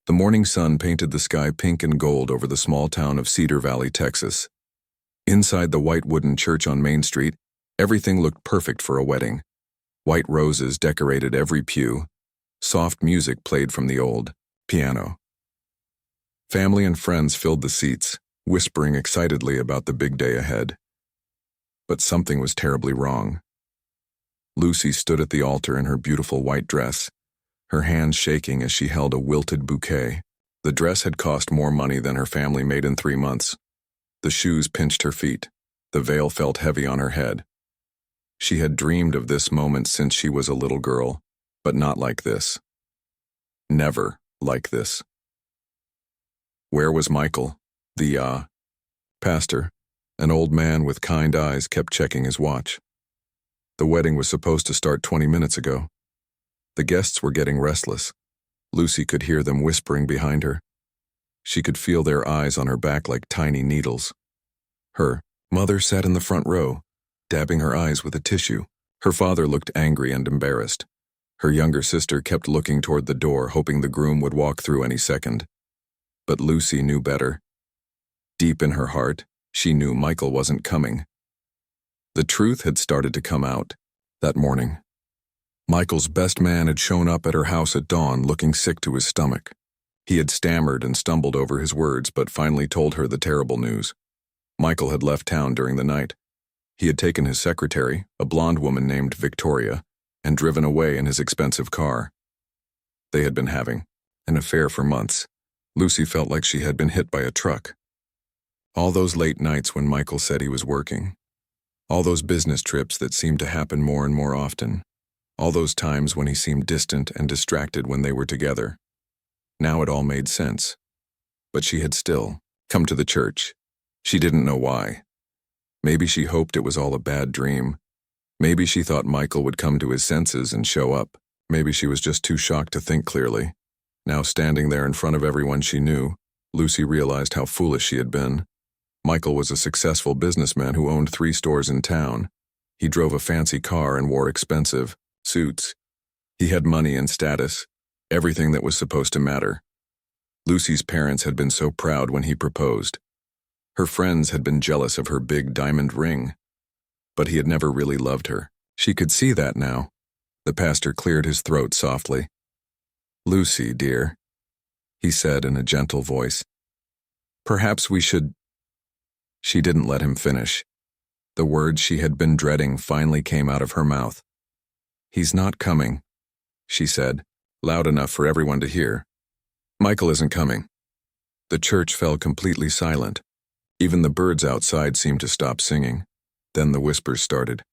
The morning sun painted the sky pink and gold over the small town of Cedar Valley, Texas. Inside the white wooden church on Main Street, everything looked perfect for a wedding. White roses decorated every pew. Soft music played from the old piano. Family and friends filled the seats, whispering excitedly about the big day ahead. But something was terribly wrong. Lucy stood at the altar in her beautiful white dress, her hands shaking as she held a wilted bouquet. The dress had cost more money than her family made in 3 months. The shoes pinched her feet. The veil felt heavy on her head. She had dreamed of this moment since she was a little girl, but not like this. Never like this. Where was Michael? The pastor, an old man with kind eyes, kept checking his watch. The wedding was supposed to start 20 minutes ago. The guests were getting restless. Lucy could hear them whispering behind her. She could feel their eyes on her back like tiny needles. Her mother sat in the front row, dabbing her eyes with a tissue. Her father looked angry and embarrassed. Her younger sister kept looking toward the door, hoping the groom would walk through any second. But Lucy knew better. Deep in her heart, she knew Michael wasn't coming. The truth had started to come out that morning. Michael's best man had shown up at her house at dawn, looking sick to his stomach. He had stammered and stumbled over his words, but finally told her the terrible news. Michael had left town during the night. He had taken his secretary, a blonde woman named Victoria, and driven away in his expensive car. They had been having an affair for months. Lucy felt like she had been hit by a truck. All those late nights when Michael said he was working. All those business trips that seemed to happen more and more often. All those times when he seemed distant and distracted when they were together. Now it all made sense. But she had still come to the church. She didn't know why. Maybe she hoped it was all a bad dream. Maybe she thought Michael would come to his senses and show up. Maybe she was just too shocked to think clearly. Now standing there in front of everyone she knew, Lucy realized how foolish she had been. Michael was a successful businessman who owned 3 stores in town. He drove a fancy car and wore expensive suits. He had money and status, everything that was supposed to matter. Lucy's parents had been so proud when he proposed. Her friends had been jealous of her big diamond ring. But he had never really loved her. She could see that now. The pastor cleared his throat softly. "Lucy, dear," he said in a gentle voice. "Perhaps we should—" She didn't let him finish. The words she had been dreading finally came out of her mouth. "He's not coming," she said, loud enough for everyone to hear. "Michael isn't coming." The church fell completely silent. Even the birds outside seemed to stop singing. Then the whispers started.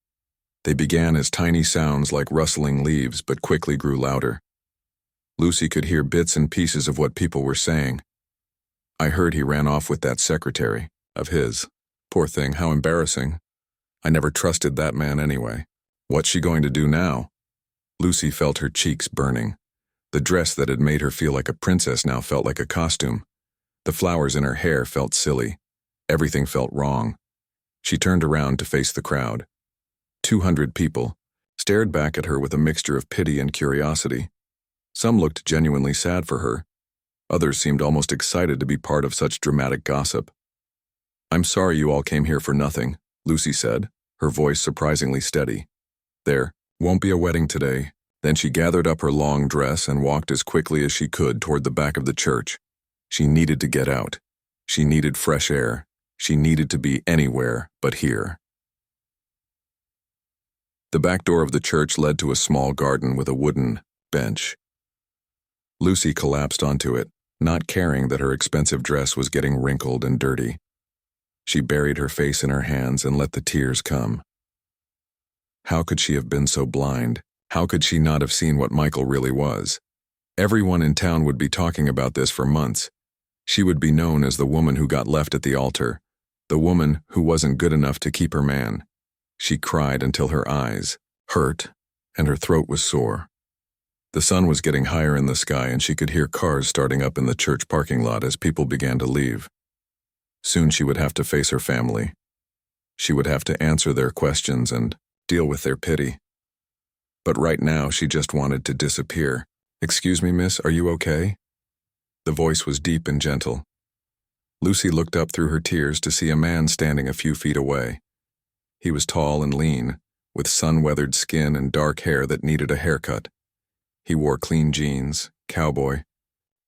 They began as tiny sounds like rustling leaves, but quickly grew louder. Lucy could hear bits and pieces of what people were saying. "I heard he ran off with that secretary of his. Poor thing, how embarrassing. I never trusted that man anyway. What's she going to do now?" Lucy felt her cheeks burning. The dress that had made her feel like a princess now felt like a costume. The flowers in her hair felt silly. Everything felt wrong. She turned around to face the crowd. 200 people stared back at her with a mixture of pity and curiosity. Some looked genuinely sad for her. Others seemed almost excited to be part of such dramatic gossip. "I'm sorry you all came here for nothing," Lucy said, her voice surprisingly steady. "There won't be a wedding today." Then she gathered up her long dress and walked as quickly as she could toward the back of the church. She needed to get out. She needed fresh air. She needed to be anywhere but here. The back door of the church led to a small garden with a wooden bench. Lucy collapsed onto it, not caring that her expensive dress was getting wrinkled and dirty. She buried her face in her hands and let the tears come. How could she have been so blind? How could she not have seen what Michael really was? Everyone in town would be talking about this for months. She would be known as the woman who got left at the altar, the woman who wasn't good enough to keep her man. She cried until her eyes hurt and her throat was sore. The sun was getting higher in the sky and she could hear cars starting up in the church parking lot as people began to leave. Soon she would have to face her family. She would have to answer their questions and deal with their pity. But right now she just wanted to disappear. "Excuse me, miss, are you okay?" The voice was deep and gentle. Lucy looked up through her tears to see a man standing a few feet away. He was tall and lean, with sun-weathered skin and dark hair that needed a haircut. He wore clean jeans, cowboy,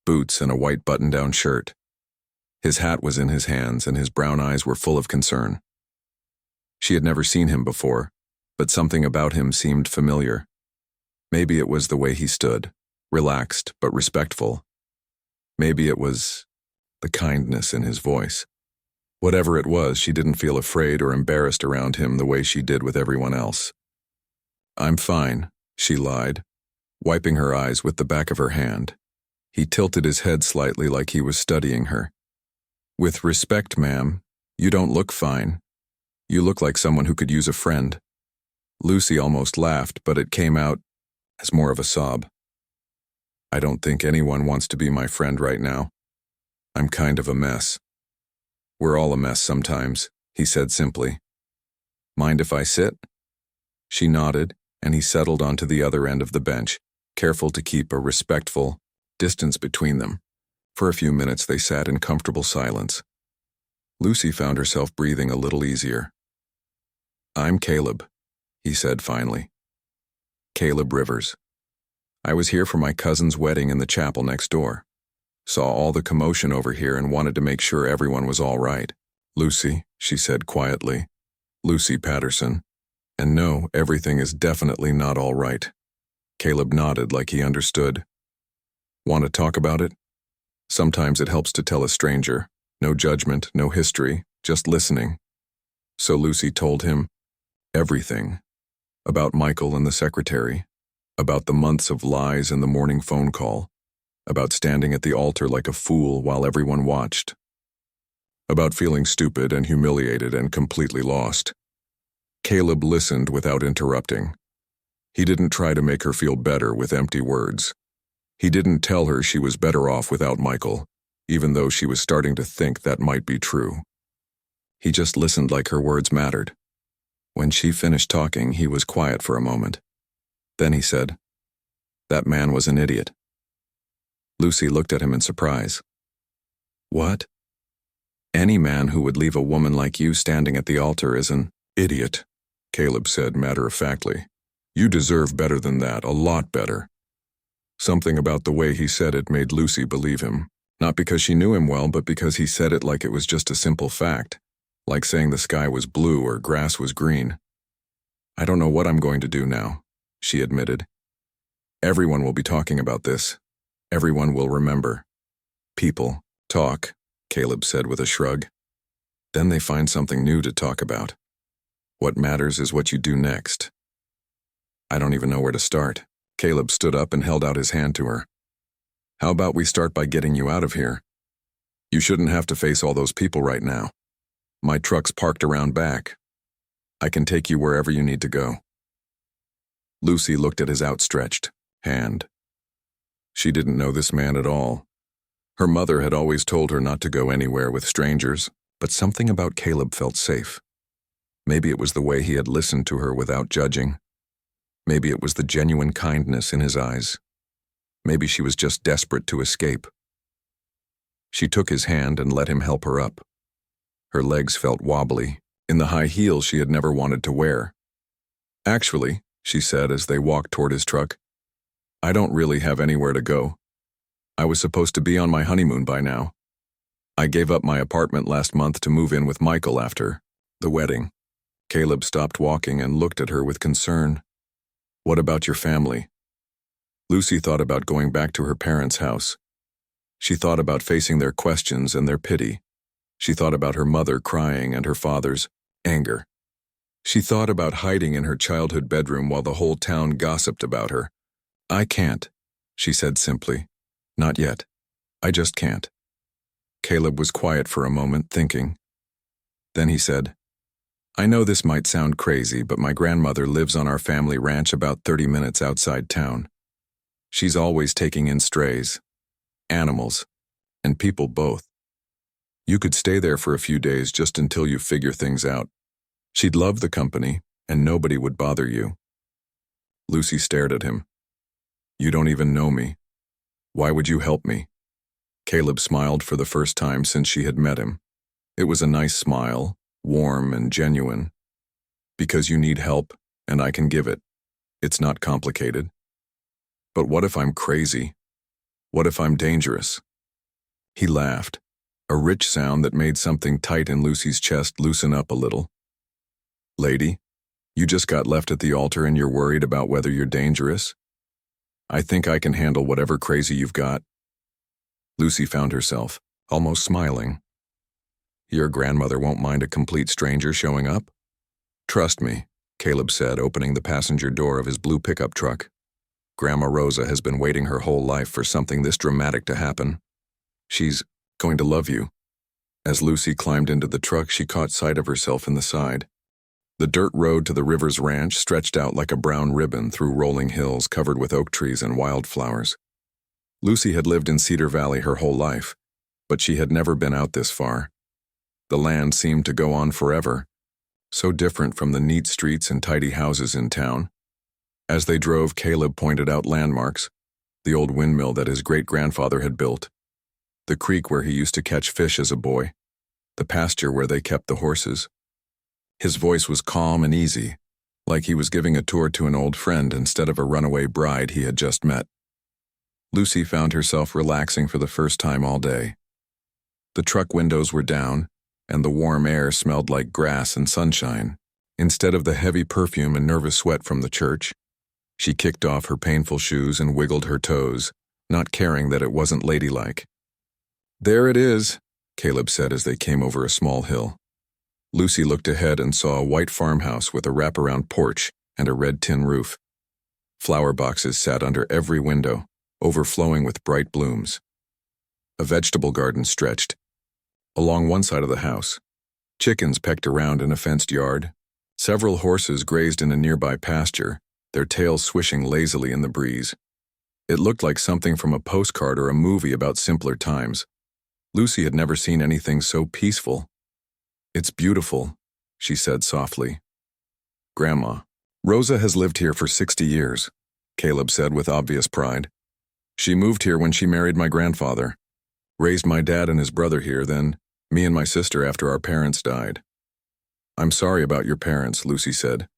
boots, and a white button-down shirt. His hat was in his hands, and his brown eyes were full of concern. She had never seen him before, but something about him seemed familiar. Maybe it was the way he stood, relaxed but respectful. Maybe it was the kindness in his voice. Whatever it was, she didn't feel afraid or embarrassed around him the way she did with everyone else. "I'm fine," she lied, wiping her eyes with the back of her hand. He tilted his head slightly like he was studying her. "With respect, ma'am, you don't look fine. You look like someone who could use a friend." Lucy almost laughed, but it came out as more of a sob. "I don't think anyone wants to be my friend right now. I'm kind of a mess." "We're all a mess sometimes," he said simply. "Mind if I sit?" She nodded, and he settled onto the other end of the bench, careful to keep a respectful distance between them. For a few minutes they sat in comfortable silence. Lucy found herself breathing a little easier. "I'm Caleb," he said finally. "Caleb Rivers. I was here for my cousin's wedding in the chapel next door. Saw all the commotion over here and wanted to make sure everyone was all right." "Lucy," she said quietly. "Lucy Patterson. And no, everything is definitely not all right." Caleb nodded like he understood. "Want to talk about it? Sometimes it helps to tell a stranger. No judgment, no history, just listening." So Lucy told him everything. About Michael and the secretary. About the months of lies and the morning phone call. About standing at the altar like a fool while everyone watched. About feeling stupid and humiliated and completely lost. Caleb listened without interrupting. He didn't try to make her feel better with empty words. He didn't tell her she was better off without Michael, even though she was starting to think that might be true. He just listened like her words mattered. When she finished talking, he was quiet for a moment. Then he said, "That man was an idiot." Lucy looked at him in surprise. "What?" "Any man who would leave a woman like you standing at the altar is an idiot," Caleb said matter-of-factly. "You deserve better than that, a lot better." Something about the way he said it made Lucy believe him, not because she knew him well, but because he said it like it was just a simple fact, like saying the sky was blue or grass was green. "I don't know what I'm going to do now," she admitted. "Everyone will be talking about this. Everyone will remember." "People talk," Caleb said with a shrug. "Then they find something new to talk about. What matters is what you do next." "I don't even know where to start." Caleb stood up and held out his hand to her. "How about we start by getting you out of here? You shouldn't have to face all those people right now. My truck's parked around back. I can take you wherever you need to go." Lucy looked at his outstretched hand. She didn't know this man at all. Her mother had always told her not to go anywhere with strangers, but something about Caleb felt safe. Maybe it was the way he had listened to her without judging. Maybe it was the genuine kindness in his eyes. Maybe she was just desperate to escape. She took his hand and let him help her up. Her legs felt wobbly, in the high heels she had never wanted to wear. "Actually," she said as they walked toward his truck, "I don't really have anywhere to go. I was supposed to be on my honeymoon by now. I gave up my apartment last month to move in with Michael after the wedding." Caleb stopped walking and looked at her with concern. "What about your family?" Lucy thought about going back to her parents' house. She thought about facing their questions and their pity. She thought about her mother crying and her father's anger. She thought about hiding in her childhood bedroom while the whole town gossiped about her. "I can't," she said simply. "Not yet. I just can't." Caleb was quiet for a moment, thinking. Then he said, "I know this might sound crazy, but my grandmother lives on our family ranch about 30 minutes outside town. She's always taking in strays, animals, and people both. You could stay there for a few days just until you figure things out. She'd love the company, and nobody would bother you." Lucy stared at him. "You don't even know me. Why would you help me?" Caleb smiled for the first time since she had met him. It was a nice smile, warm and genuine. Because you need help, and I can give it. It's not complicated. But what if I'm crazy? What if I'm dangerous? He laughed, a rich sound that made something tight in Lucy's chest loosen up a little. Lady, you just got left at the altar and you're worried about whether you're dangerous? I think I can handle whatever crazy you've got. Lucy found herself, almost smiling. Your grandmother won't mind a complete stranger showing up? Trust me, Caleb said, opening the passenger door of his blue pickup truck. Grandma Rosa has been waiting her whole life for something this dramatic to happen. She's going to love you. As Lucy climbed into the truck, she caught sight of herself in the side. The dirt road to the Rivers Ranch stretched out like a brown ribbon through rolling hills covered with oak trees and wildflowers. Lucy had lived in Cedar Valley her whole life, but she had never been out this far. The land seemed to go on forever, so different from the neat streets and tidy houses in town. As they drove, Caleb pointed out landmarks, the old windmill that his great-grandfather had built, the creek where he used to catch fish as a boy, the pasture where they kept the horses. His voice was calm and easy, like he was giving a tour to an old friend instead of a runaway bride he had just met. Lucy found herself relaxing for the first time all day. The truck windows were down, and the warm air smelled like grass and sunshine, instead of the heavy perfume and nervous sweat from the church. She kicked off her painful shoes and wiggled her toes, not caring that it wasn't ladylike. There it is, Caleb said as they came over a small hill. Lucy looked ahead and saw a white farmhouse with a wraparound porch and a red tin roof. Flower boxes sat under every window, overflowing with bright blooms. A vegetable garden stretched. Along one side of the house, chickens pecked around in a fenced yard. Several horses grazed in a nearby pasture, their tails swishing lazily in the breeze. It looked like something from a postcard or a movie about simpler times. Lucy had never seen anything so peaceful. It's beautiful, she said softly. Grandma, Rosa has lived here for 60 years, Caleb said with obvious pride. She moved here when she married my grandfather, raised my dad and his brother here, then me and my sister after our parents died. I'm sorry about your parents, Lucy said.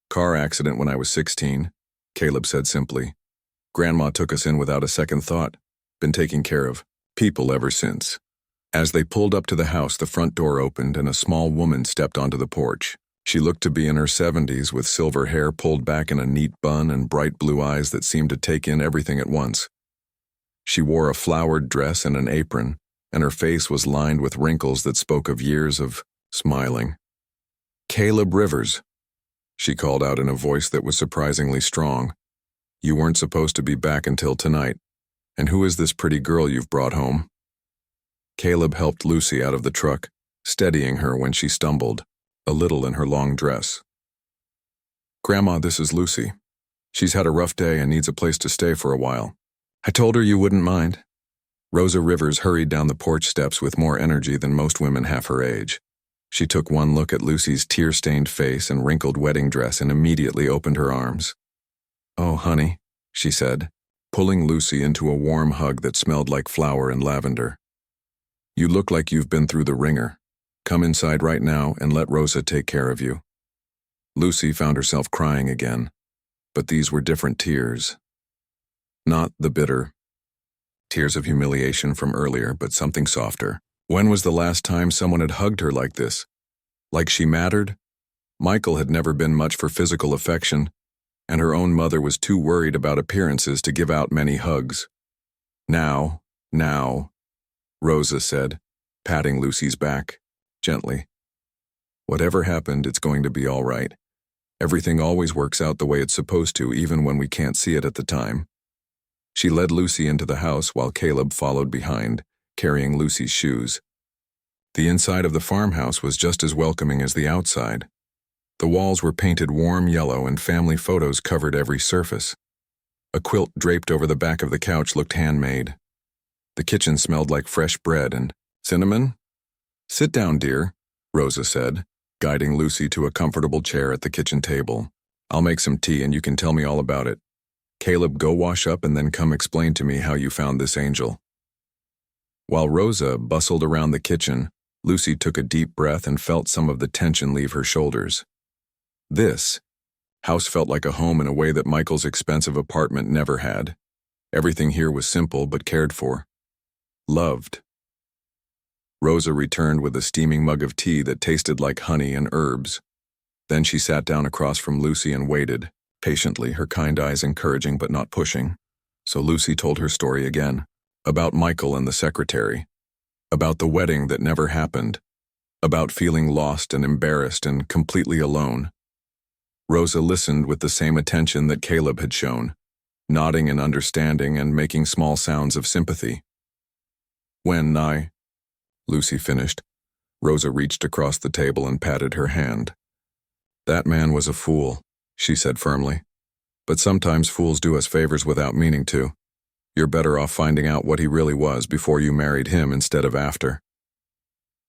Car accident when I was 16, Caleb said simply. Grandma took us in without a second thought, been taking care of people ever since. As they pulled up to the house, the front door opened and a small woman stepped onto the porch. She looked to be in her 70s with silver hair pulled back in a neat bun and bright blue eyes that seemed to take in everything at once. She wore a flowered dress and an apron, and her face was lined with wrinkles that spoke of years of smiling. Caleb Rivers, she called out in a voice that was surprisingly strong. You weren't supposed to be back until tonight. And who is this pretty girl you've brought home? Caleb helped Lucy out of the truck, steadying her when she stumbled, a little in her long dress. Grandma, this is Lucy. She's had a rough day and needs a place to stay for a while. I told her you wouldn't mind. Rosa Rivers hurried down the porch steps with more energy than most women half her age. She took one look at Lucy's tear-stained face and wrinkled wedding dress and immediately opened her arms. Oh, honey, she said, pulling Lucy into a warm hug that smelled like flower and lavender. You look like you've been through the ringer. Come inside right now and let Rosa take care of you. Lucy found herself crying again, but these were different tears. Not the bitter tears of humiliation from earlier, but something softer. When was the last time someone had hugged her like this? Like she mattered? Michael had never been much for physical affection, and her own mother was too worried about appearances to give out many hugs. Now, Rosa said, patting Lucy's back, gently. Whatever happened, it's going to be all right. Everything always works out the way it's supposed to, even when we can't see it at the time. She led Lucy into the house while Caleb followed behind, carrying Lucy's shoes. The inside of the farmhouse was just as welcoming as the outside. The walls were painted warm yellow and family photos covered every surface. A quilt draped over the back of the couch looked handmade. The kitchen smelled like fresh bread and cinnamon. Sit down, dear, Rosa said, guiding Lucy to a comfortable chair at the kitchen table. I'll make some tea and you can tell me all about it. Caleb, go wash up and then come explain to me how you found this angel. While Rosa bustled around the kitchen, Lucy took a deep breath and felt some of the tension leave her shoulders. This house felt like a home in a way that Michael's expensive apartment never had. Everything here was simple but cared for. Loved. Rosa returned with a steaming mug of tea that tasted like honey and herbs. Then she sat down across from Lucy and waited, patiently, her kind eyes encouraging but not pushing. So Lucy told her story again, about Michael and the secretary, about the wedding that never happened, about feeling lost and embarrassed and completely alone. Rosa listened with the same attention that Caleb had shown, nodding in understanding and making small sounds of sympathy. Lucy finished. Rosa reached across the table and patted her hand. That man was a fool, she said firmly. But sometimes fools do us favors without meaning to. You're better off finding out what he really was before you married him instead of after.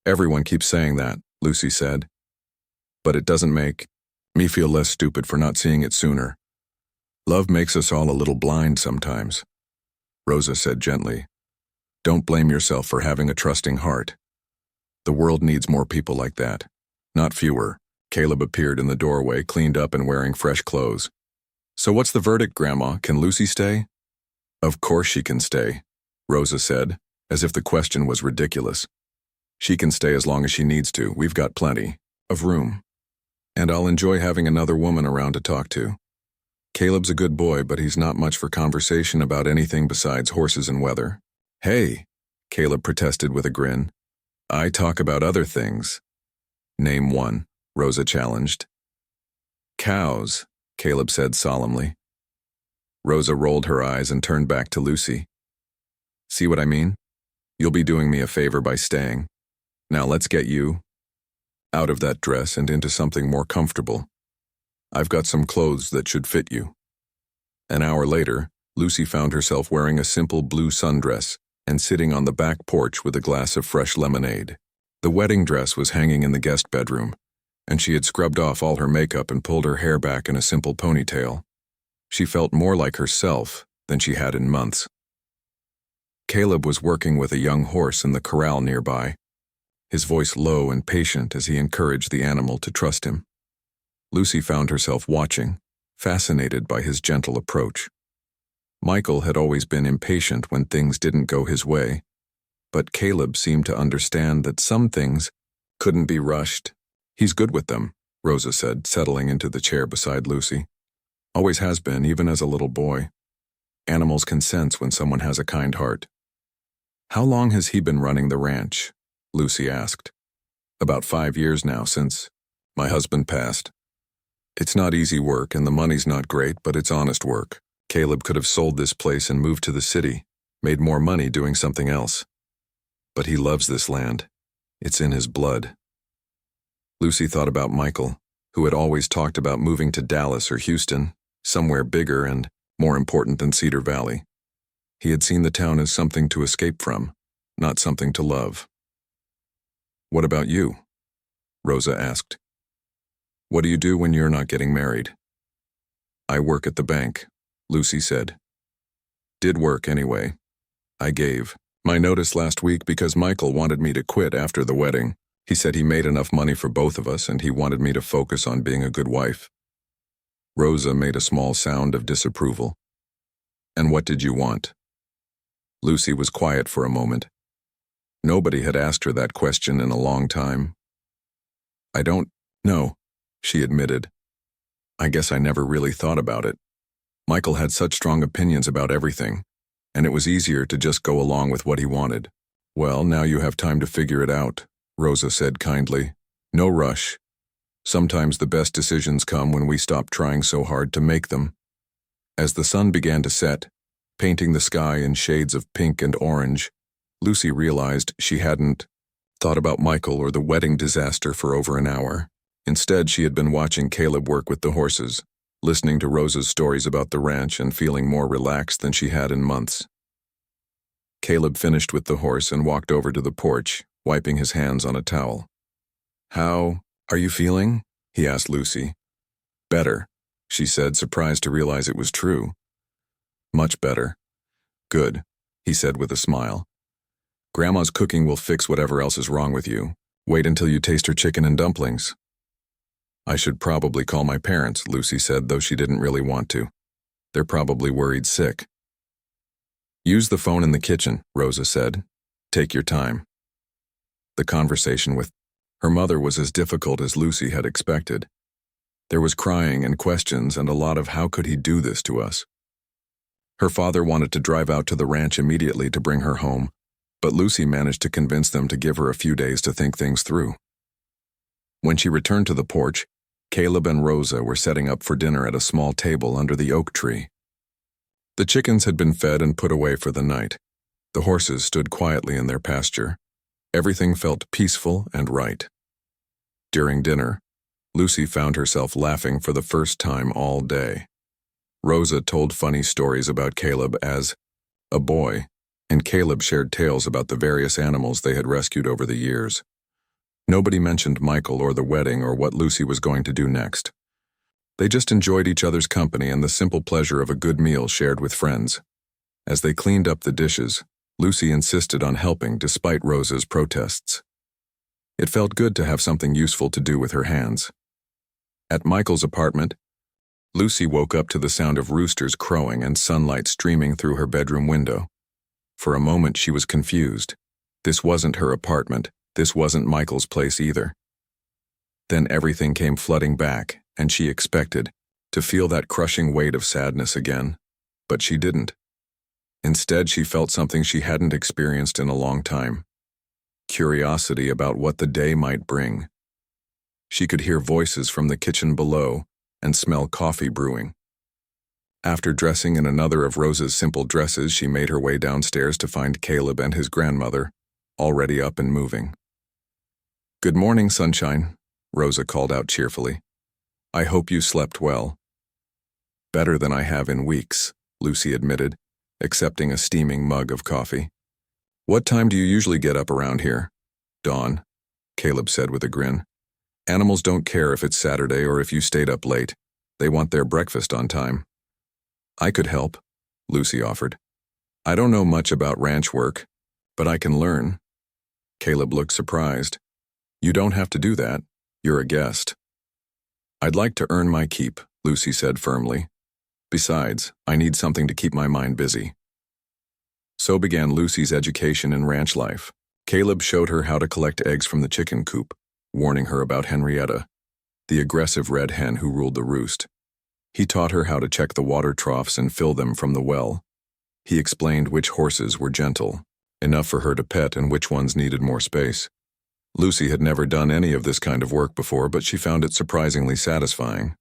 Everyone keeps saying that, Lucy said. But it doesn't make me feel less stupid for not seeing it sooner. Love makes us all a little blind sometimes. Rosa said gently. Don't blame yourself for having a trusting heart. The world needs more people like that, not fewer. Caleb appeared in the doorway, cleaned up and wearing fresh clothes. So what's the verdict, Grandma? Can Lucy stay? Of course she can stay, Rosa said, as if the question was ridiculous. She can stay as long as she needs to. We've got plenty of room. And I'll enjoy having another woman around to talk to. Caleb's a good boy, but he's not much for conversation about anything besides horses and weather. Hey, Caleb protested with a grin. I talk about other things. Name one, Rosa challenged. Cows, Caleb said solemnly. Rosa rolled her eyes and turned back to Lucy. See what I mean? You'll be doing me a favor by staying. Now let's get you out of that dress and into something more comfortable. I've got some clothes that should fit you. An hour later, Lucy found herself wearing a simple blue sundress and sitting on the back porch with a glass of fresh lemonade. The wedding dress was hanging in the guest bedroom, and she had scrubbed off all her makeup and pulled her hair back in a simple ponytail. She felt more like herself than she had in months. Caleb was working with a young horse in the corral nearby, his voice low and patient as he encouraged the animal to trust him. Lucy found herself watching, fascinated by his gentle approach. Michael had always been impatient when things didn't go his way, but Caleb seemed to understand that some things couldn't be rushed. He's good with them, Rosa said, settling into the chair beside Lucy. Always has been, even as a little boy. Animals can sense when someone has a kind heart. How long has he been running the ranch? Lucy asked. About 5 years now, since my husband passed. It's not easy work and the money's not great, but it's honest work. Caleb could have sold this place and moved to the city, made more money doing something else. But he loves this land. It's in his blood. Lucy thought about Michael, who had always talked about moving to Dallas or Houston, somewhere bigger and more important than Cedar Valley. He had seen the town as something to escape from, not something to love. What about you? Rosa asked. What do you do when you're not getting married? I work at the bank, Lucy said. Did work anyway. I gave my notice last week because Michael wanted me to quit after the wedding. He said he made enough money for both of us and he wanted me to focus on being a good wife. Rosa made a small sound of disapproval. And what did you want? Lucy was quiet for a moment. Nobody had asked her that question in a long time. I don't know, she admitted. I guess I never really thought about it. Michael had such strong opinions about everything, and it was easier to just go along with what he wanted. Well, now you have time to figure it out, Rosa said kindly. No rush. Sometimes the best decisions come when we stop trying so hard to make them. As the sun began to set, painting the sky in shades of pink and orange, Lucy realized she hadn't thought about Michael or the wedding disaster for over an hour. Instead, she had been watching Caleb work with the horses, listening to Rosa's stories about the ranch and feeling more relaxed than she had in months. Caleb finished with the horse and walked over to the porch, wiping his hands on a towel. How are you feeling? He asked Lucy. Better, she said, surprised to realize it was true. Much better. Good, he said with a smile. Grandma's cooking will fix whatever else is wrong with you. Wait until you taste her chicken and dumplings. I should probably call my parents, Lucy said, though she didn't really want to. They're probably worried sick. Use the phone in the kitchen, Rosa said. Take your time. The conversation with her mother was as difficult as Lucy had expected. There was crying and questions and a lot of how could he do this to us. Her father wanted to drive out to the ranch immediately to bring her home, but Lucy managed to convince them to give her a few days to think things through. When she returned to the porch, Caleb and Rosa were setting up for dinner at a small table under the oak tree. The chickens had been fed and put away for the night. The horses stood quietly in their pasture. Everything felt peaceful and right. During dinner, Lucy found herself laughing for the first time all day. Rosa told funny stories about Caleb as a boy, and Caleb shared tales about the various animals they had rescued over the years. Nobody mentioned Michael or the wedding or what Lucy was going to do next. They just enjoyed each other's company and the simple pleasure of a good meal shared with friends. As they cleaned up the dishes, Lucy insisted on helping despite Rosa's protests. It felt good to have something useful to do with her hands. At Michael's apartment, Lucy woke up to the sound of roosters crowing and sunlight streaming through her bedroom window. For a moment she was confused. This wasn't her apartment. This wasn't Michael's place either. Then everything came flooding back, and she expected to feel that crushing weight of sadness again. But she didn't. Instead, she felt something she hadn't experienced in a long time. Curiosity about what the day might bring. She could hear voices from the kitchen below and smell coffee brewing. After dressing in another of Rosa's simple dresses, she made her way downstairs to find Caleb and his grandmother, already up and moving. "Good morning, sunshine," Rosa called out cheerfully. "I hope you slept well." "Better than I have in weeks," Lucy admitted, accepting a steaming mug of coffee. "What time do you usually get up around here?" "Dawn," Caleb said with a grin. "Animals don't care if it's Saturday or if you stayed up late. They want their breakfast on time." "I could help," Lucy offered. "I don't know much about ranch work, but I can learn." Caleb looked surprised. "You don't have to do that. You're a guest." "I'd like to earn my keep," Lucy said firmly. "Besides, I need something to keep my mind busy." So began Lucy's education in ranch life. Caleb showed her how to collect eggs from the chicken coop, warning her about Henrietta, the aggressive red hen who ruled the roost. He taught her how to check the water troughs and fill them from the well. He explained which horses were gentle, enough for her to pet, and which ones needed more space. Lucy had never done any of this kind of work before, but she found it surprisingly satisfying.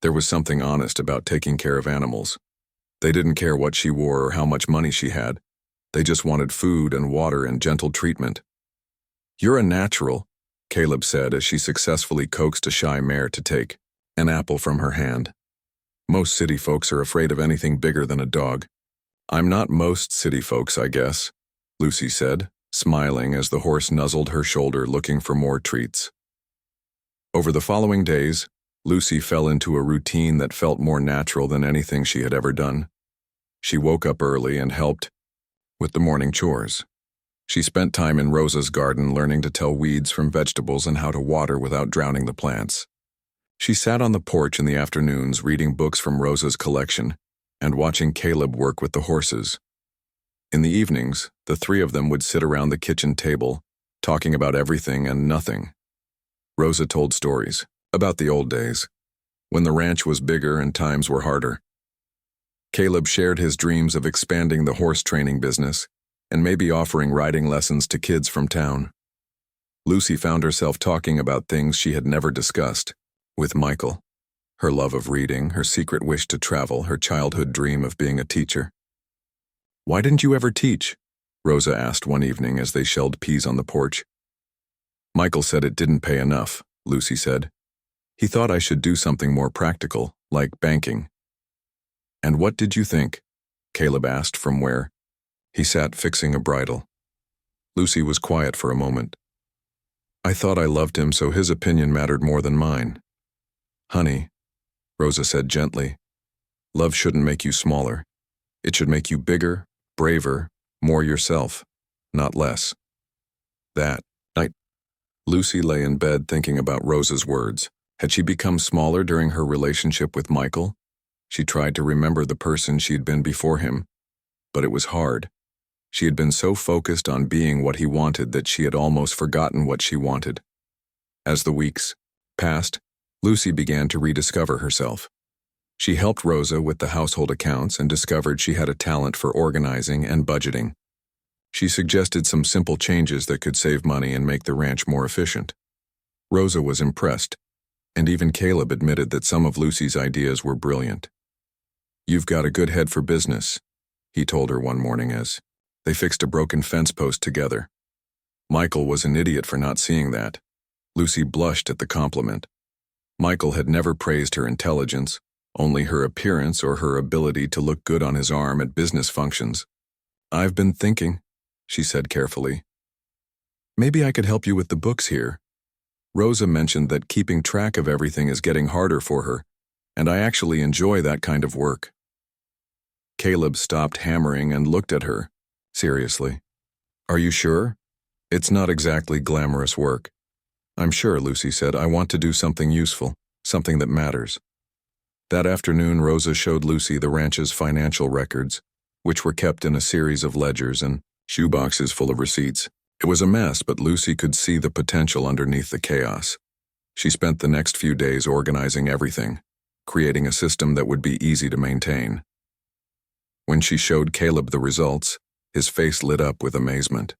There was something honest about taking care of animals. They didn't care what she wore or how much money she had. They just wanted food and water and gentle treatment. "You're a natural," Caleb said as she successfully coaxed a shy mare to take an apple from her hand. "Most city folks are afraid of anything bigger than a dog." "I'm not most city folks, I guess," Lucy said, smiling as the horse nuzzled her shoulder looking for more treats. Over the following days, Lucy fell into a routine that felt more natural than anything she had ever done. She woke up early and helped with the morning chores. She spent time in Rosa's garden learning to tell weeds from vegetables and how to water without drowning the plants. She sat on the porch in the afternoons reading books from Rosa's collection and watching Caleb work with the horses. In the evenings, the three of them would sit around the kitchen table, talking about everything and nothing. Rosa told stories about the old days, when the ranch was bigger and times were harder. Caleb shared his dreams of expanding the horse training business and maybe offering riding lessons to kids from town. Lucy found herself talking about things she had never discussed with Michael: her love of reading, her secret wish to travel, her childhood dream of being a teacher. "Why didn't you ever teach?" Rosa asked one evening as they shelled peas on the porch. "Michael said it didn't pay enough," Lucy said. "He thought I should do something more practical, like banking." "And what did you think?" Caleb asked from where he sat fixing a bridle. Lucy was quiet for a moment. "I thought I loved him, so his opinion mattered more than mine." "Honey," Rosa said gently, "love shouldn't make you smaller. It should make you bigger, braver, more yourself, not less. That night, Lucy lay in bed thinking about Rosa's words. Had she become smaller during her relationship with Michael? She tried to remember the person she'd been before him, but it was hard. She had been so focused on being what he wanted that she had almost forgotten what she wanted. As the weeks passed, Lucy began to rediscover herself. She helped Rosa with the household accounts and discovered she had a talent for organizing and budgeting. She suggested some simple changes that could save money and make the ranch more efficient. Rosa was impressed, and even Caleb admitted that some of Lucy's ideas were brilliant. "You've got a good head for business," he told her one morning as they fixed a broken fence post together. Michael was an idiot for not seeing that. Lucy blushed at the compliment. Michael had never praised her intelligence, only her appearance or her ability to look good on his arm at business functions. "I've been thinking," she said carefully. "Maybe I could help you with the books here. Rosa mentioned that keeping track of everything is getting harder for her, and I actually enjoy that kind of work." Caleb stopped hammering and looked at her, seriously. "Are you sure? It's not exactly glamorous work." "I'm sure," Lucy said. "I want to do something useful, something that matters." That afternoon, Rosa showed Lucy the ranch's financial records, which were kept in a series of ledgers and shoeboxes full of receipts. It was a mess, but Lucy could see the potential underneath the chaos. She spent the next few days organizing everything, creating a system that would be easy to maintain. When she showed Caleb the results, his face lit up with amazement.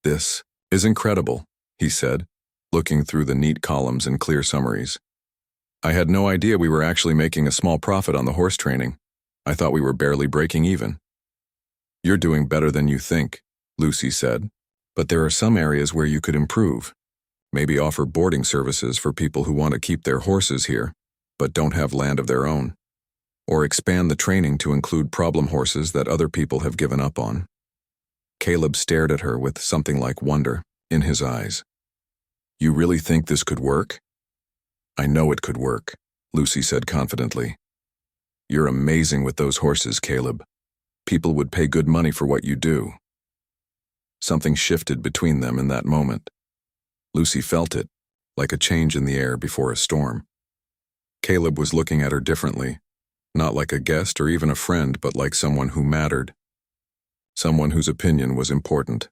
"This is incredible," he said, looking through the neat columns and clear summaries. "I had no idea we were actually making a small profit on the horse training. I thought we were barely breaking even." "You're doing better than you think," Lucy said, "but there are some areas where you could improve. Maybe offer boarding services for people who want to keep their horses here, but don't have land of their own. Or expand the training to include problem horses that other people have given up on." Caleb stared at her with something like wonder in his eyes. "You really think this could work?" "I know it could work," Lucy said confidently. "You're amazing with those horses, Caleb. People would pay good money for what you do." Something shifted between them in that moment. Lucy felt it, like a change in the air before a storm. Caleb was looking at her differently, not like a guest or even a friend, but like someone who mattered, someone whose opinion was important.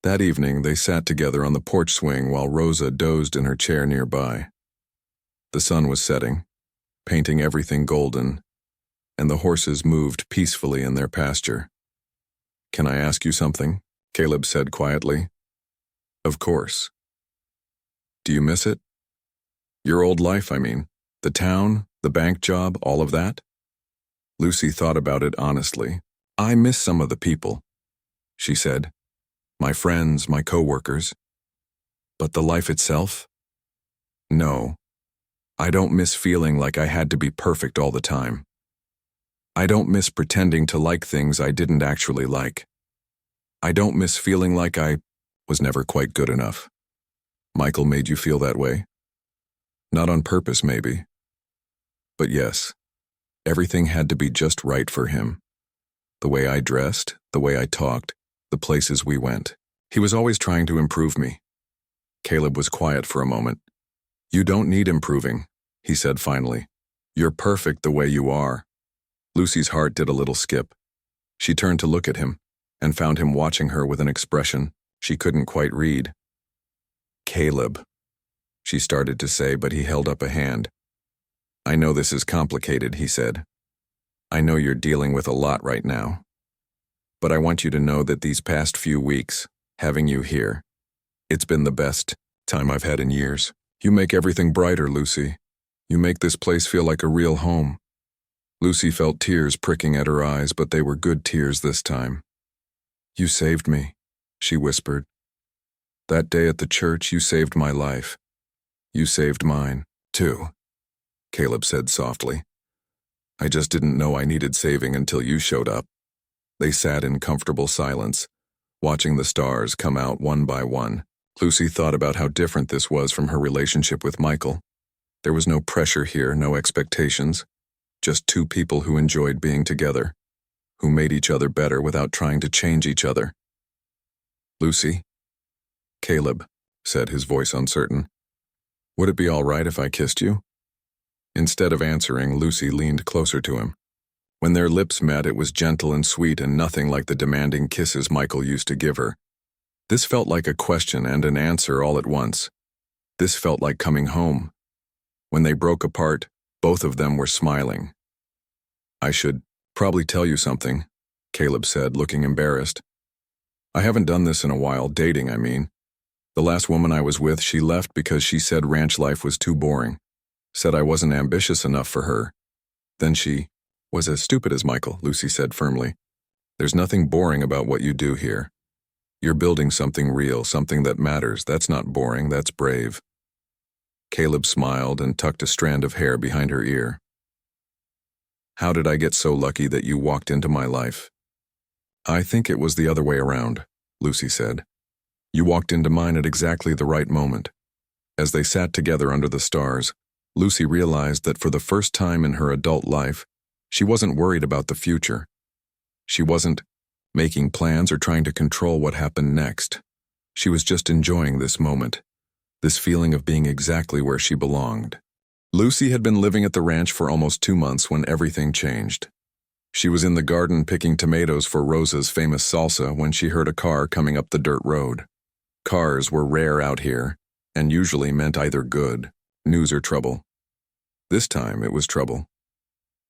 That evening, they sat together on the porch swing while Rosa dozed in her chair nearby. The sun was setting, painting everything golden, and the horses moved peacefully in their pasture. "Can I ask you something?" Caleb said quietly. "Of course." "Do you miss it? Your old life, I mean. The town, the bank job, all of that?" Lucy thought about it honestly. "I miss some of the people," she said. "My friends, my co-workers. But the life itself? No. I don't miss feeling like I had to be perfect all the time. I don't miss pretending to like things I didn't actually like. I don't miss feeling like I was never quite good enough." "Michael made you feel that way?" "Not on purpose, maybe. But yes, everything had to be just right for him. The way I dressed, the way I talked, the places we went. He was always trying to improve me." Caleb was quiet for a moment. "You don't need improving," he said finally. "You're perfect the way you are." Lucy's heart did a little skip. She turned to look at him, and found him watching her with an expression she couldn't quite read. "Caleb," she started to say, but he held up a hand. "I know this is complicated," he said. "I know you're dealing with a lot right now. But I want you to know that these past few weeks, having you here, it's been the best time I've had in years. You make everything brighter, Lucy. You make this place feel like a real home." Lucy felt tears pricking at her eyes, but they were good tears this time. "You saved me," she whispered. "That day at the church, you saved my life. You saved mine, too," Caleb said softly. "I just didn't know I needed saving until you showed up." They sat in comfortable silence, watching the stars come out one by one. Lucy thought about how different this was from her relationship with Michael. There was no pressure here, no expectations. Just two people who enjoyed being together. who made each other better without trying to change each other. Lucy? Caleb said, his voice uncertain. Would it be all right if I kissed you? Instead of answering, Lucy leaned closer to him. When their lips met, it was gentle and sweet and nothing like the demanding kisses Michael used to give her. This felt like a question and an answer all at once. This felt like coming home. When they broke apart, both of them were smiling. I should probably tell you something, Caleb said, looking embarrassed. I haven't done this in a while, dating, I mean. The last woman I was with, she left because she said ranch life was too boring. Said I wasn't ambitious enough for her. Then she was as stupid as Michael, Lucy said firmly. There's nothing boring about what you do here. You're building something real, something that matters. That's not boring, that's brave. Caleb smiled and tucked a strand of hair behind her ear. How did I get so lucky that you walked into my life? I think it was the other way around, Lucy said. You walked into mine at exactly the right moment. As they sat together under the stars, Lucy realized that for the first time in her adult life, she wasn't worried about the future. She wasn't making plans or trying to control what happened next. She was just enjoying this moment, this feeling of being exactly where she belonged. Lucy had been living at the ranch for almost 2 months when everything changed. She was in the garden picking tomatoes for Rosa's famous salsa when she heard a car coming up the dirt road. Cars were rare out here, and usually meant either good news or trouble. This time it was trouble.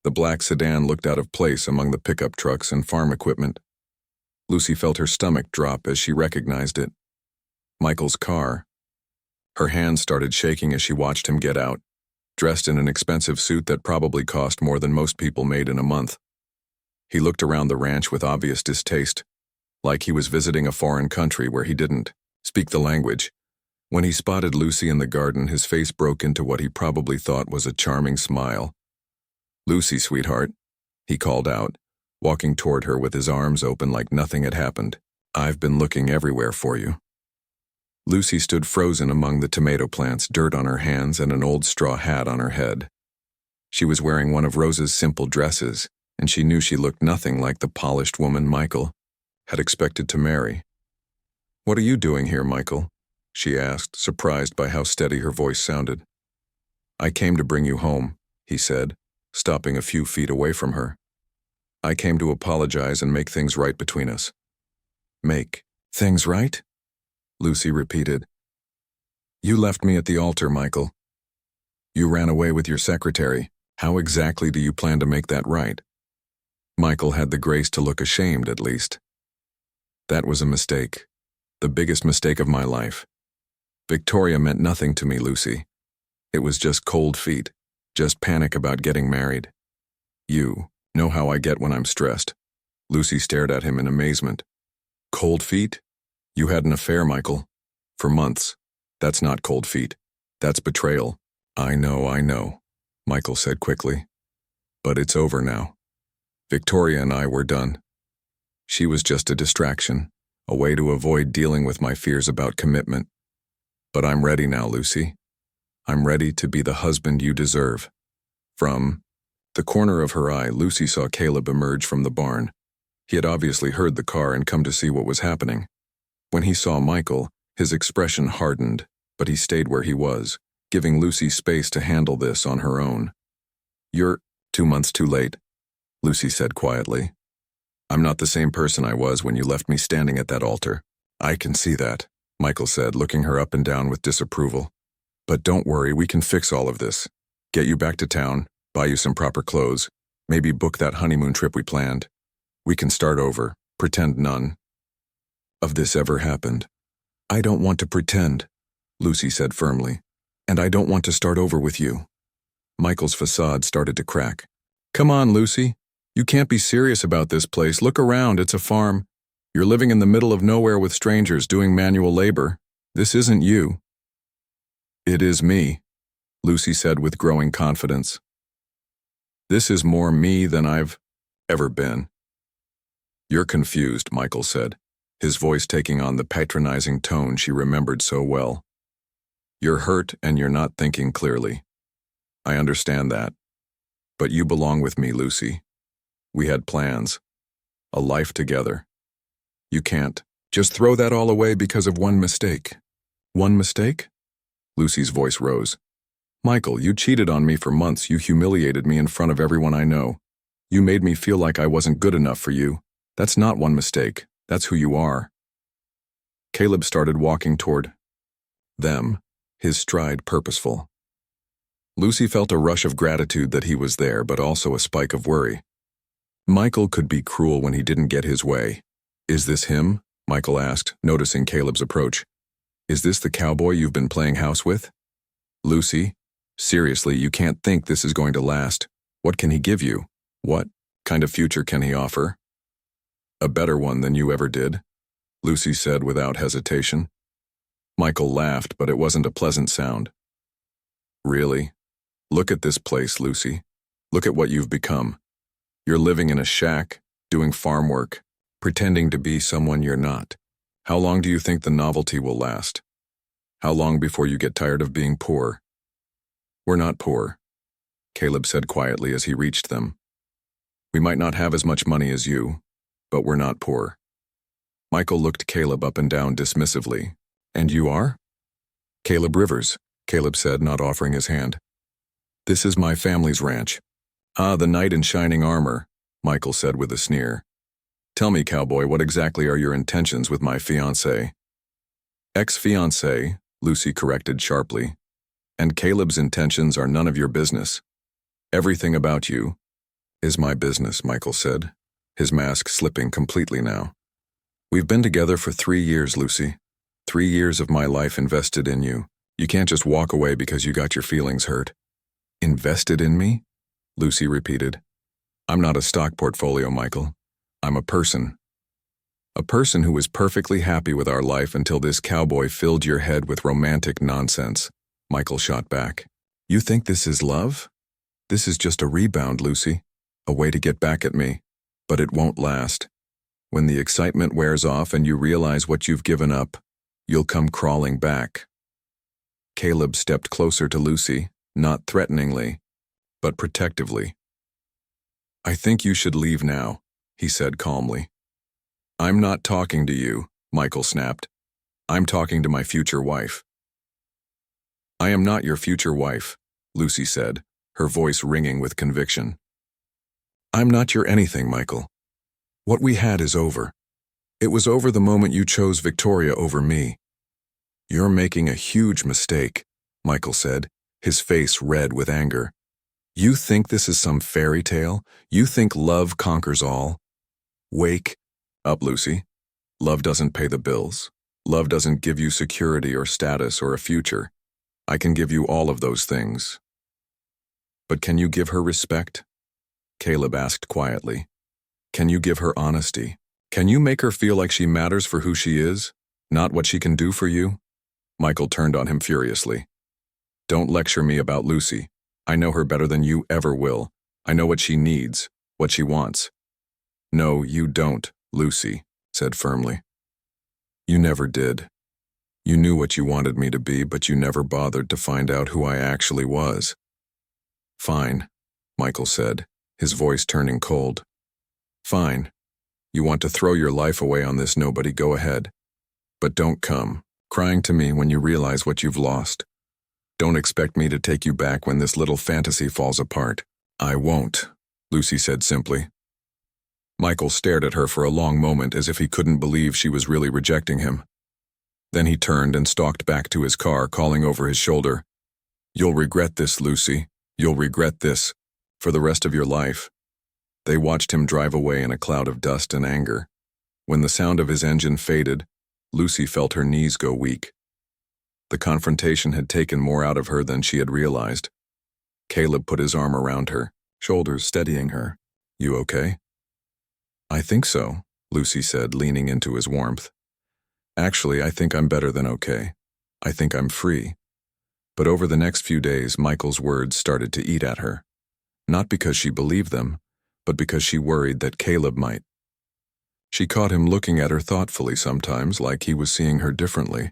The black sedan looked out of place among the pickup trucks and farm equipment. Lucy felt her stomach drop as she recognized it. Michael's car. Her hands started shaking as she watched him get out, dressed in an expensive suit that probably cost more than most people made in a month. He looked around the ranch with obvious distaste, like he was visiting a foreign country where he didn't speak the language. When he spotted Lucy in the garden, his face broke into what he probably thought was a charming smile. Lucy, sweetheart, he called out, walking toward her with his arms open like nothing had happened. I've been looking everywhere for you. Lucy stood frozen among the tomato plants, dirt on her hands and an old straw hat on her head. She was wearing one of Rosa's simple dresses, and she knew she looked nothing like the polished woman Michael had expected to marry. What are you doing here, Michael? She asked, surprised by how steady her voice sounded. I came to bring you home, he said, stopping a few feet away from her. I came to apologize and make things right between us. Make things right? Lucy repeated. You left me at the altar, Michael. You ran away with your secretary. How exactly do you plan to make that right? Michael had the grace to look ashamed, at least. That was a mistake. The biggest mistake of my life. Victoria meant nothing to me, Lucy. It was just cold feet, just panic about getting married. You know how I get when I'm stressed. Lucy stared at him in amazement. Cold feet? You had an affair, Michael. For months. That's not cold feet. That's betrayal. I know, Michael said quickly. But it's over now. Victoria and I were done. She was just a distraction, a way to avoid dealing with my fears about commitment. But I'm ready now, Lucy. I'm ready to be the husband you deserve. From the corner of her eye, Lucy saw Caleb emerge from the barn. He had obviously heard the car and come to see what was happening. When he saw Michael, his expression hardened, but he stayed where he was, giving Lucy space to handle this on her own. You're 2 months too late, Lucy said quietly. I'm not the same person I was when you left me standing at that altar. I can see that, Michael said, looking her up and down with disapproval. But don't worry, we can fix all of this. Get you back to town, buy you some proper clothes, maybe book that honeymoon trip we planned. We can start over, pretend none of this ever happened. I don't want to pretend, Lucy said firmly, and I don't want to start over with you. Michael's facade started to crack. Come on, Lucy. You can't be serious about this place. Look around, it's a farm. You're living in the middle of nowhere with strangers doing manual labor. This isn't you. It is me, Lucy said with growing confidence. This is more me than I've ever been. You're confused, Michael said, his voice taking on the patronizing tone she remembered so well. You're hurt and you're not thinking clearly. I understand that. But you belong with me, Lucy. We had plans. a life together. You can't just throw that all away because of one mistake. One mistake? Lucy's voice rose. Michael, you cheated on me for months. You humiliated me in front of everyone I know. You made me feel like I wasn't good enough for you. That's not one mistake. That's who you are. Caleb started walking toward them, his stride purposeful. Lucy felt a rush of gratitude that he was there, but also a spike of worry. Michael could be cruel when he didn't get his way. Is this him? Michael asked, noticing Caleb's approach. Is this the cowboy you've been playing house with? Lucy, seriously, you can't think this is going to last. What can he give you? What kind of future can he offer? A better one than you ever did, Lucy said without hesitation. Michael laughed, but it wasn't a pleasant sound. Really? Look at this place, Lucy. Look at what you've become. You're living in a shack, doing farm work, pretending to be someone you're not. How long do you think the novelty will last? How long before you get tired of being poor? We're not poor, Caleb said quietly as he reached them. We might not have as much money as you, but we're not poor. Michael looked Caleb up and down dismissively. And you are? Caleb Rivers, Caleb said, not offering his hand. This is my family's ranch. Ah, the knight in shining armor, Michael said with a sneer. Tell me, cowboy, what exactly are your intentions with my fiancée? Ex-fiancée, Lucy corrected sharply. And Caleb's intentions are none of your business. Everything about you is my business, Michael said, his mask slipping completely now. We've been together for 3 years, Lucy. 3 years of my life invested in you. You can't just walk away because you got your feelings hurt. Invested in me? Lucy repeated. I'm not a stock portfolio, Michael. I'm a person. A person who was perfectly happy with our life until this cowboy filled your head with romantic nonsense, Michael shot back. You think this is love? This is just a rebound, Lucy. A way to get back at me. But it won't last. When the excitement wears off and you realize what you've given up, you'll come crawling back. Caleb stepped closer to Lucy, not threateningly, but protectively. I think you should leave now, he said calmly. I'm not talking to you, Michael snapped. I'm talking to my future wife. I am not your future wife, Lucy said, her voice ringing with conviction. I'm not your anything, Michael. What we had is over. It was over the moment you chose Victoria over me. You're making a huge mistake, Michael said, his face red with anger. You think this is some fairy tale? You think love conquers all? Wake up, Lucy. Love doesn't pay the bills. Love doesn't give you security or status or a future. I can give you all of those things. But can you give her respect? Caleb asked quietly. Can you give her honesty? Can you make her feel like she matters for who she is, not what she can do for you? Michael turned on him furiously. Don't lecture me about Lucy. I know her better than you ever will. I know what she needs, what she wants. No, you don't, Lucy said firmly. You never did. You knew what you wanted me to be, but you never bothered to find out who I actually was. Fine, Michael said, his voice turning cold. Fine. You want to throw your life away on this nobody, go ahead. But don't come crying to me when you realize what you've lost. Don't expect me to take you back when this little fantasy falls apart. I won't, Lucy said simply. Michael stared at her for a long moment as if he couldn't believe she was really rejecting him. Then he turned and stalked back to his car, calling over his shoulder. You'll regret this, Lucy. You'll regret this. For the rest of your life. They watched him drive away in a cloud of dust and anger. When the sound of his engine faded, Lucy felt her knees go weak. The confrontation had taken more out of her than she had realized. Caleb put his arm around her, shoulders steadying her. You okay? I think so, Lucy said, leaning into his warmth. Actually, I think I'm better than okay. I think I'm free. But over the next few days, Michael's words started to eat at her. Not because she believed them, but because she worried that Caleb might. She caught him looking at her thoughtfully sometimes, like he was seeing her differently.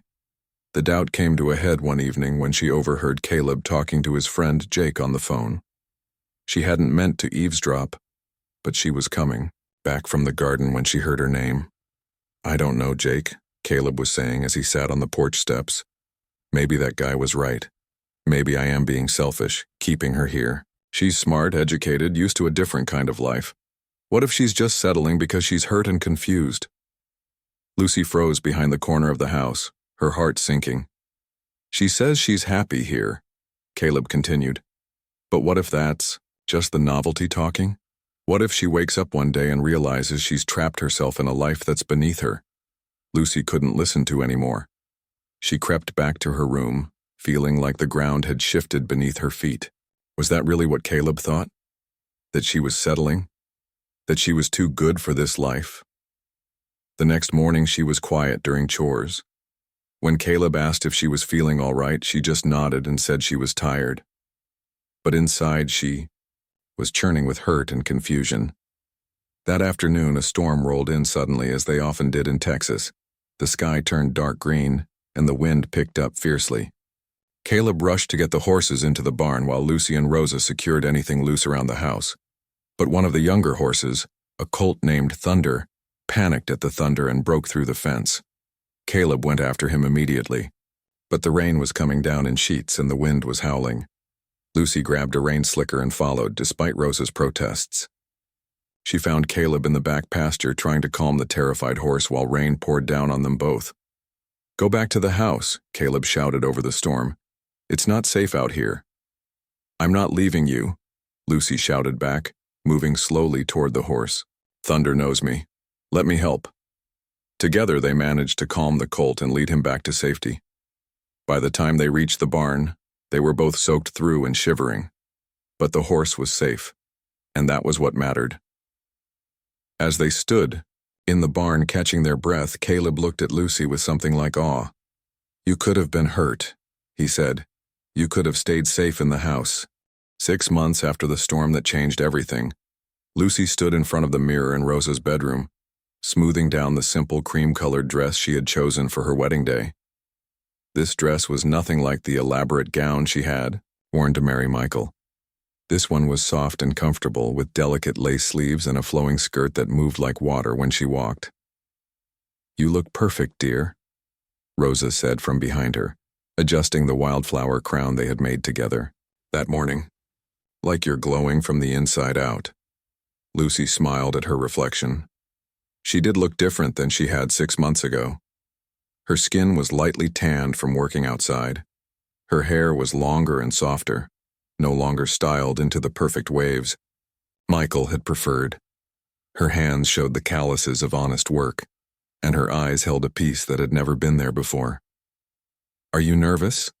The doubt came to a head one evening when she overheard Caleb talking to his friend Jake on the phone. She hadn't meant to eavesdrop, but she was coming. back from the garden when she heard her name. "I don't know, Jake," Caleb was saying as he sat on the porch steps. "Maybe that guy was right. Maybe I am being selfish, keeping her here. She's smart, educated, used to a different kind of life. What if she's just settling because she's hurt and confused?" Lucy froze behind the corner of the house, her heart sinking. "She says she's happy here," Caleb continued. "But what if that's just the novelty talking? What if she wakes up one day and realizes she's trapped herself in a life that's beneath her?" Lucy couldn't listen to anymore. She crept back to her room, feeling like the ground had shifted beneath her feet. Was that really what Caleb thought? That she was settling? That she was too good for this life? The next morning she was quiet during chores. When Caleb asked if she was feeling all right, she just nodded and said she was tired. But inside she was churning with hurt and confusion. That afternoon a storm rolled in suddenly, as they often did in Texas. The sky turned dark green, and the wind picked up fiercely. Caleb rushed to get the horses into the barn while Lucy and Rosa secured anything loose around the house. But one of the younger horses, a colt named Thunder, panicked at the thunder and broke through the fence. Caleb went after him immediately. But the rain was coming down in sheets and the wind was howling. Lucy grabbed a rain slicker and followed, despite Rosa's protests. She found Caleb in the back pasture trying to calm the terrified horse while rain poured down on them both. "Go back to the house," Caleb shouted over the storm. "It's not safe out here." "I'm not leaving you," Lucy shouted back, moving slowly toward the horse. "Thunder knows me. Let me help." Together they managed to calm the colt and lead him back to safety. By the time they reached the barn, they were both soaked through and shivering. But the horse was safe, and that was what mattered. As they stood in the barn catching their breath, Caleb looked at Lucy with something like awe. "You could have been hurt," he said. "You could have stayed safe in the house." 6 months after the storm that changed everything, Lucy stood in front of the mirror in Rosa's bedroom, smoothing down the simple cream-colored dress she had chosen for her wedding day. This dress was nothing like the elaborate gown she had worn to marry Michael. This one was soft and comfortable, with delicate lace sleeves and a flowing skirt that moved like water when she walked. "You look perfect, dear," Rosa said from behind her, adjusting the wildflower crown they had made together that morning. "Like you're glowing from the inside out." Lucy smiled at her reflection. She did look different than she had 6 months ago. Her skin was lightly tanned from working outside. Her hair was longer and softer, no longer styled into the perfect waves Michael had preferred. Her hands showed the calluses of honest work, and her eyes held a peace that had never been there before. "Are you nervous?"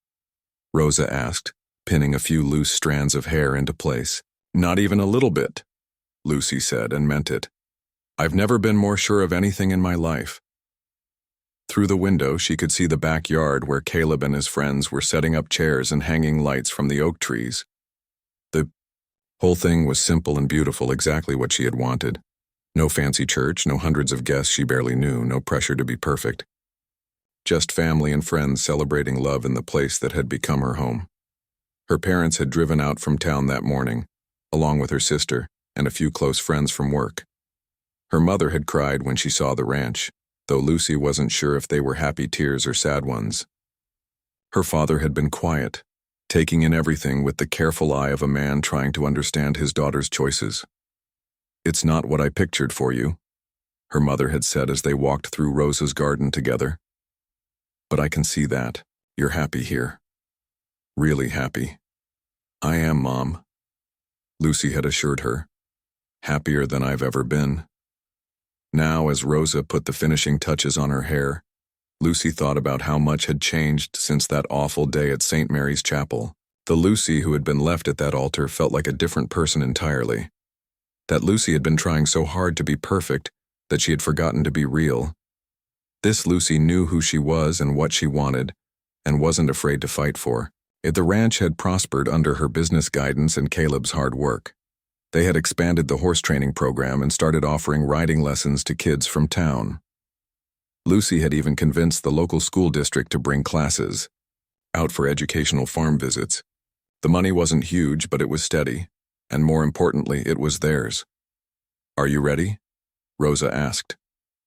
Rosa asked, pinning a few loose strands of hair into place. "Not even a little bit," Lucy said, and meant it. "I've never been more sure of anything in my life." Through the window, she could see the backyard where Caleb and his friends were setting up chairs and hanging lights from the oak trees. The whole thing was simple and beautiful, exactly what she had wanted. No fancy church, no hundreds of guests she barely knew, no pressure to be perfect. Just family and friends celebrating love in the place that had become her home. Her parents had driven out from town that morning, along with her sister and a few close friends from work. Her mother had cried when she saw the ranch, though Lucy wasn't sure if they were happy tears or sad ones. Her father had been quiet, taking in everything with the careful eye of a man trying to understand his daughter's choices. "It's not what I pictured for you," her mother had said as they walked through Rosa's garden together. "But I can see that. You're happy here. Really happy." "I am, Mom," Lucy had assured her. "Happier than I've ever been." Now, as Rosa put the finishing touches on her hair, Lucy thought about how much had changed since that awful day at St. Mary's Chapel. The Lucy who had been left at that altar felt like a different person entirely. That Lucy had been trying so hard to be perfect that she had forgotten to be real. This Lucy knew who she was and what she wanted, and wasn't afraid to fight for it. The ranch had prospered under her business guidance and Caleb's hard work. They had expanded the horse training program and started offering riding lessons to kids from town. Lucy had even convinced the local school district to bring classes out for educational farm visits. The money wasn't huge, but it was steady, and more importantly, it was theirs. "Are you ready?" Rosa asked,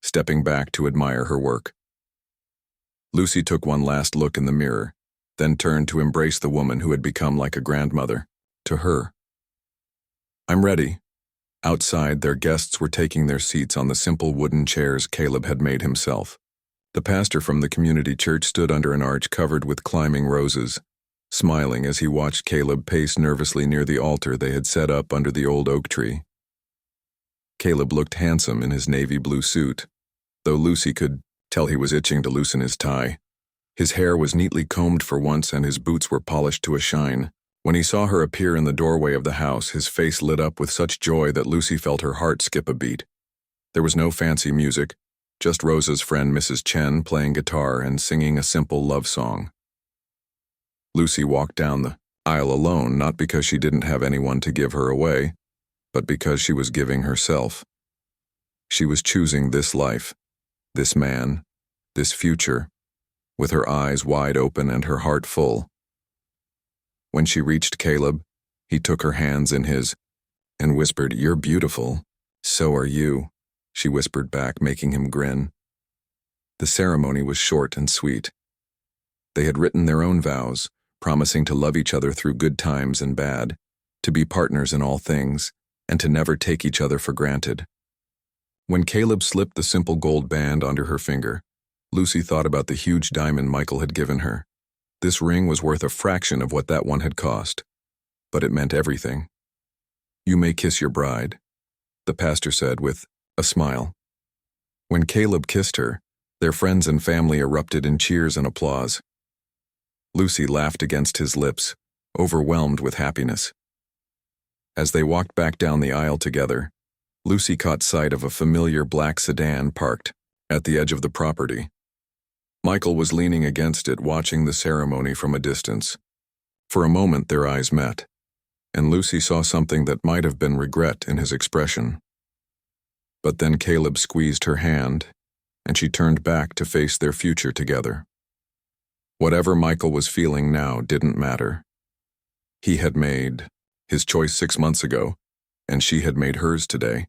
stepping back to admire her work. Lucy took one last look in the mirror, then turned to embrace the woman who had become like a grandmother to her. "I'm ready." Outside, their guests were taking their seats on the simple wooden chairs Caleb had made himself. The pastor from the community church stood under an arch covered with climbing roses, smiling as he watched Caleb pace nervously near the altar they had set up under the old oak tree. Caleb looked handsome in his navy blue suit, though Lucy could tell he was itching to loosen his tie. His hair was neatly combed for once and his boots were polished to a shine. When he saw her appear in the doorway of the house, his face lit up with such joy that Lucy felt her heart skip a beat. There was no fancy music, just Rosa's friend Mrs. Chen playing guitar and singing a simple love song. Lucy walked down the aisle alone, not because she didn't have anyone to give her away, but because she was giving herself. She was choosing this life, this man, this future, with her eyes wide open and her heart full. When she reached Caleb, he took her hands in his and whispered, "You're beautiful. So are you," she whispered back, making him grin. The ceremony was short and sweet. They had written their own vows, promising to love each other through good times and bad, to be partners in all things, and to never take each other for granted. When Caleb slipped the simple gold band onto her finger, Lucy thought about the huge diamond Michael had given her. This ring was worth a fraction of what that one had cost, but it meant everything. "You may kiss your bride," the pastor said with a smile. When Caleb kissed her, their friends and family erupted in cheers and applause. Lucy laughed against his lips, overwhelmed with happiness. As they walked back down the aisle together, Lucy caught sight of a familiar black sedan parked at the edge of the property. Michael was leaning against it, watching the ceremony from a distance. For a moment their eyes met, and Lucy saw something that might have been regret in his expression. But then Caleb squeezed her hand, and she turned back to face their future together. Whatever Michael was feeling now didn't matter. He had made his choice 6 months ago, and she had made hers today.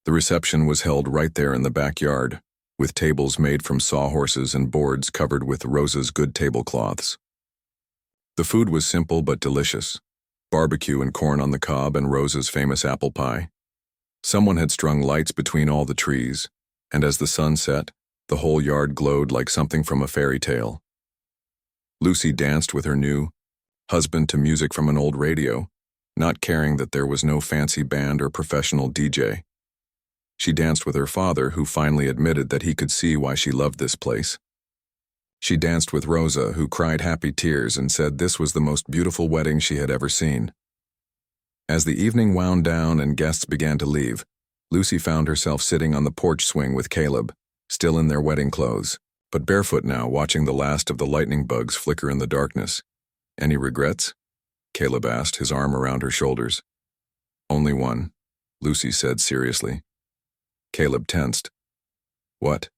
The reception was held right there in the backyard, with tables made from sawhorses and boards covered with Rosa's good tablecloths. The food was simple but delicious: barbecue and corn on the cob and Rosa's famous apple pie. Someone had strung lights between all the trees, and as the sun set, the whole yard glowed like something from a fairy tale. Lucy danced with her new husband to music from an old radio, not caring that there was no fancy band or professional DJ. She danced with her father, who finally admitted that he could see why she loved this place. She danced with Rosa, who cried happy tears and said this was the most beautiful wedding she had ever seen. As the evening wound down and guests began to leave, Lucy found herself sitting on the porch swing with Caleb, still in their wedding clothes, but barefoot now, watching the last of the lightning bugs flicker in the darkness. "Any regrets?" Caleb asked, his arm around her shoulders. "Only one," Lucy said seriously. Caleb tensed. "What?"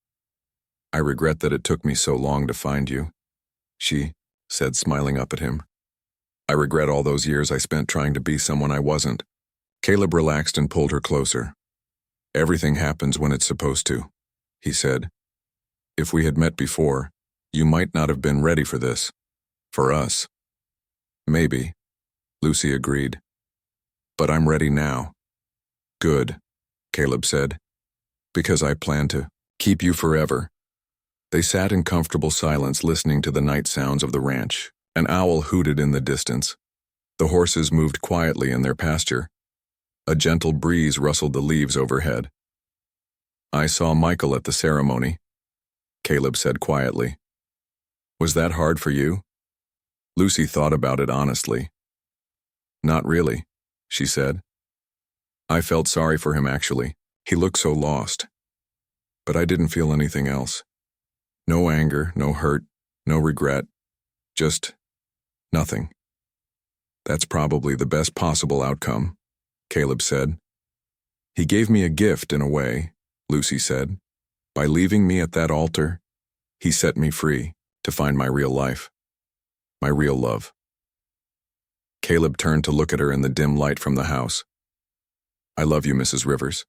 "I regret that it took me so long to find you," she said, smiling up at him. "I regret all those years I spent trying to be someone I wasn't." Caleb relaxed and pulled her closer. "Everything happens when it's supposed to," he said. "If we had met before, you might not have been ready for this. For us." "Maybe," Lucy agreed. "But I'm ready now." "Good," Caleb said, "because I plan to keep you forever." They sat in comfortable silence, listening to the night sounds of the ranch. An owl hooted in the distance. The horses moved quietly in their pasture. A gentle breeze rustled the leaves overhead. "I saw Michael at the ceremony," Caleb said quietly. "Was that hard for you?" Lucy thought about it honestly. "Not really," she said. "I felt sorry for him, actually. He looked so lost. But I didn't feel anything else. No anger, no hurt, no regret. Just nothing." "That's probably the best possible outcome," Caleb said. "He gave me a gift in a way," Lucy said. "By leaving me at that altar, he set me free to find my real life, my real love." Caleb turned to look at her in the dim light from the house. "I love you, Mrs. Rivers.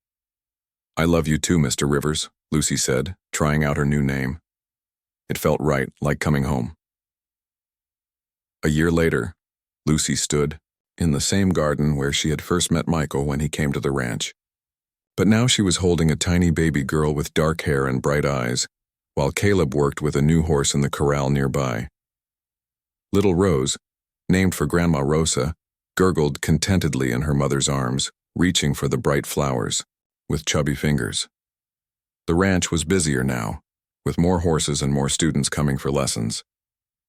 I love you too, Mr. Rivers, Lucy said, trying out her new name. It felt right, like coming home. A year later, Lucy stood in the same garden where she had first met Michael when he came to the ranch. But now she was holding a tiny baby girl with dark hair and bright eyes, while Caleb worked with a new horse in the corral nearby. Little Rose, named for Grandma Rosa, gurgled contentedly in her mother's arms, reaching for the bright flowers, with chubby fingers. The ranch was busier now, with more horses and more students coming for lessons.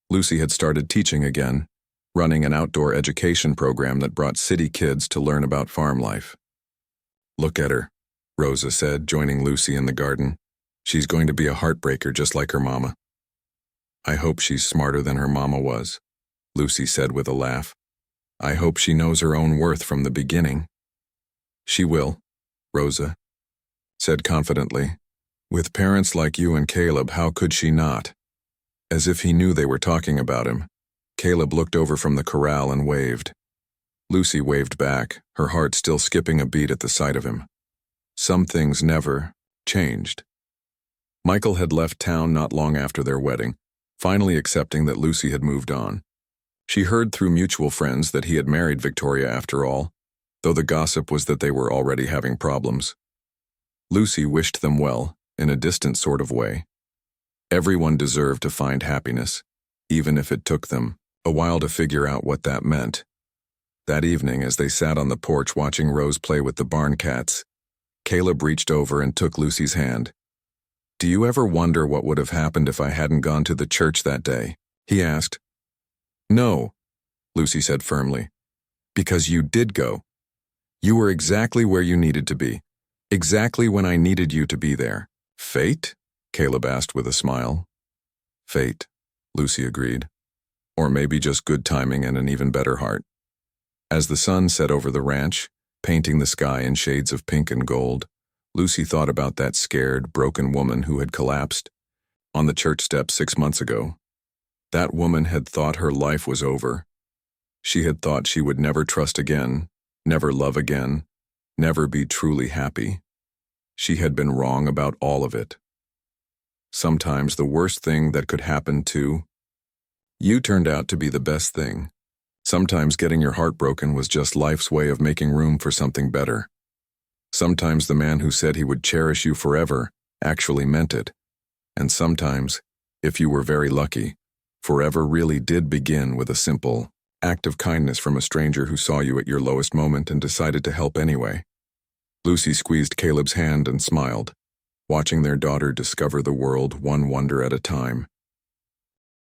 Lucy had started teaching again, running an outdoor education program that brought city kids to learn about farm life. Look at her, Rosa said, joining Lucy in the garden. She's going to be a heartbreaker just like her mama. I hope she's smarter than her mama was, Lucy said with a laugh. I hope she knows her own worth from the beginning. She will, Rosa said confidently. With parents like you and Caleb, how could she not? As if he knew they were talking about him, Caleb looked over from the corral and waved. Lucy waved back, her heart still skipping a beat at the sight of him. Some things never changed. Michael had left town not long after their wedding, finally accepting that Lucy had moved on. She heard through mutual friends that he had married Victoria after all, though the gossip was that they were already having problems. Lucy wished them well, in a distant sort of way. Everyone deserved to find happiness, even if it took them a while to figure out what that meant. That evening, as they sat on the porch watching Rose play with the barn cats, Caleb reached over and took Lucy's hand. Do you ever wonder what would have happened if I hadn't gone to the church that day? He asked. No, Lucy said firmly. Because you did go. You were exactly where you needed to be. Exactly when I needed you to be there. Fate? Caleb asked with a smile. Fate, Lucy agreed. Or maybe just good timing and an even better heart. As the sun set over the ranch, painting the sky in shades of pink and gold, Lucy thought about that scared, broken woman who had collapsed on the church steps 6 months ago. That woman had thought her life was over. She had thought she would never trust again, never love again, never be truly happy. She had been wrong about all of it. Sometimes the worst thing that could happen to you turned out to be the best thing. Sometimes getting your heart broken was just life's way of making room for something better. Sometimes the man who said he would cherish you forever actually meant it. And sometimes, if you were very lucky, forever really did begin with a simple act of kindness from a stranger who saw you at your lowest moment and decided to help anyway. Lucy squeezed Caleb's hand and smiled, watching their daughter discover the world one wonder at a time.